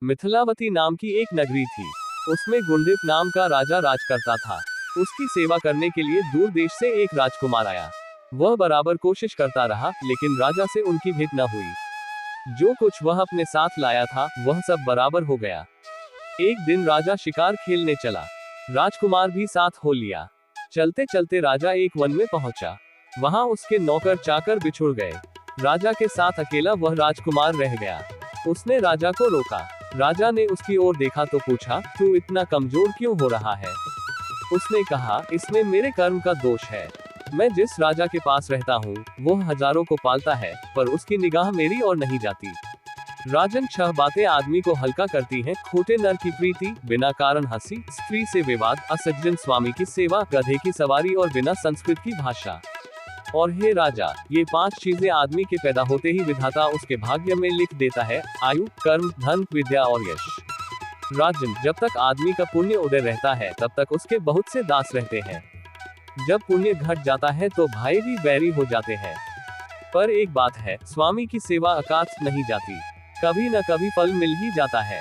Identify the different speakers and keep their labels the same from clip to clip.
Speaker 1: मिथिलावती नाम की एक नगरी थी। उसमें गुंडिप नाम का राजा राज करता था। उसकी सेवा करने के लिए दूर देश से एक राजकुमार आया। वह बराबर कोशिश करता रहा, लेकिन राजा से उनकी भेंट न हुई। जो कुछ वह अपने साथ लाया था, वह सब बराबर हो गया। एक दिन राजा शिकार खेलने चला। राजकुमार भी साथ हो लिया। चलते चलते राजा एक वन में पहुंचा। वहां उसके नौकर चाकर बिछुड़ गए। राजा के साथ अकेला वह राजकुमार रह गया। उसने राजा को रोका। राजा ने उसकी ओर देखा तो पूछा, तू इतना कमजोर क्यों हो रहा है? उसने कहा, इसमें मेरे कर्म का दोष है। मैं जिस राजा के पास रहता हूँ, वो हजारों को पालता है, पर उसकी निगाह मेरी ओर नहीं जाती। राजन, 6 बातें आदमी को हल्का करती हैं: खोटे नर की प्रीति, बिना कारण हंसी, स्त्री से विवाद, असज्जन स्वामी की सेवा, गधे की सवारी और बिना संस्कृत की भाषा। और हे राजा, ये 5 चीजें आदमी के पैदा होते ही विधाता उसके भाग्य में लिख देता है: आयु, कर्म, धन, विद्या और यश। राजन, जब तक आदमी का पुण्य उदय रहता है, तब तक उसके बहुत से दास रहते हैं। जब पुण्य घट जाता है तो भाई भी बैरी हो जाते हैं। पर एक बात है, स्वामी की सेवा अकाथ नहीं जाती। कभी न कभी फल मिल ही जाता है।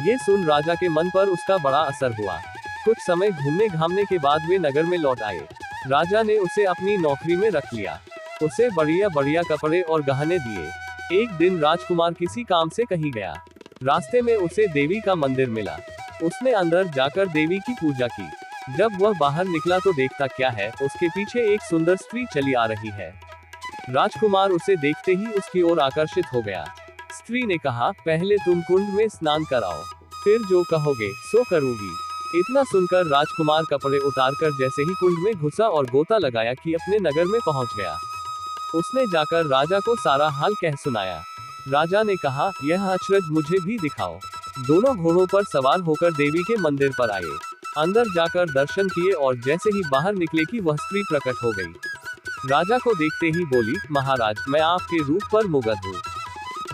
Speaker 1: ये सुन राजा के मन पर उसका बड़ा असर हुआ। कुछ समय घूमने घामने के बाद वे नगर में लौट आए। राजा ने उसे अपनी नौकरी में रख लिया। उसे बढ़िया बढ़िया कपड़े और गहने दिए। एक दिन राजकुमार किसी काम से कहीं गया। रास्ते में उसे देवी का मंदिर मिला। उसने अंदर जाकर देवी की पूजा की। जब वह बाहर निकला तो देखता क्या है, उसके पीछे एक सुंदर स्त्री चली आ रही है। राजकुमार उसे देखते ही उसकी ओर आकर्षित हो गया। स्त्री ने कहा, पहले तुम कुंड में स्नान कराओ, फिर जो कहोगे सो करूंगी। इतना सुनकर राजकुमार कपड़े उतारकर जैसे ही कुंड में घुसा और गोता लगाया कि अपने नगर में पहुंच गया। उसने जाकर राजा को सारा हाल कह सुनाया। राजा ने कहा, यह अचरज मुझे भी दिखाओ। दोनों घोड़ों पर सवार होकर देवी के मंदिर पर आए। अंदर जाकर दर्शन किए और जैसे ही बाहर निकले कि वह स्त्री प्रकट हो गई। राजा को देखते ही बोली, महाराज, मैं आपके रूप पर मुग्ध हूँ।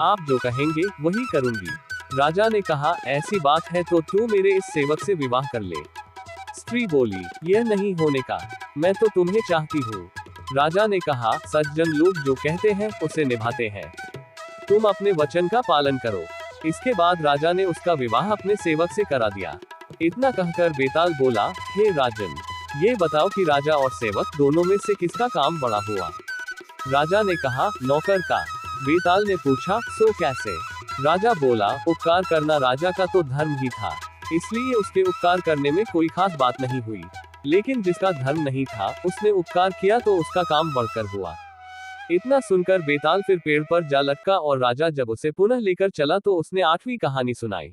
Speaker 1: आप जो कहेंगे वही करूंगी। राजा ने कहा, ऐसी बात है तो तू मेरे इस सेवक से विवाह कर ले। स्त्री बोली, यह नहीं होने का, मैं तो तुम्हें चाहती हूँ। राजा ने कहा, सज्जन लोग जो कहते हैं उसे निभाते हैं। तुम अपने वचन का पालन करो। इसके बाद राजा ने उसका विवाह अपने सेवक से करा दिया। इतना कहकर बेताल बोला, हे राजन, ये बताओ कि राजा और सेवक दोनों में से किसका काम बड़ा हुआ? राजा ने कहा, नौकर का। बेताल ने पूछा, सो कैसे? राजा बोला, उपकार करना राजा का तो धर्म ही था, इसलिए उसके उपकार करने में कोई खास बात नहीं हुई। लेकिन जिसका धर्म नहीं था, उसने उपकार किया तो उसका काम बढ़कर हुआ। इतना सुनकर बेताल फिर पेड़ पर जा लटका और राजा जब उसे पुनः लेकर चला तो उसने 8वीं कहानी सुनाई।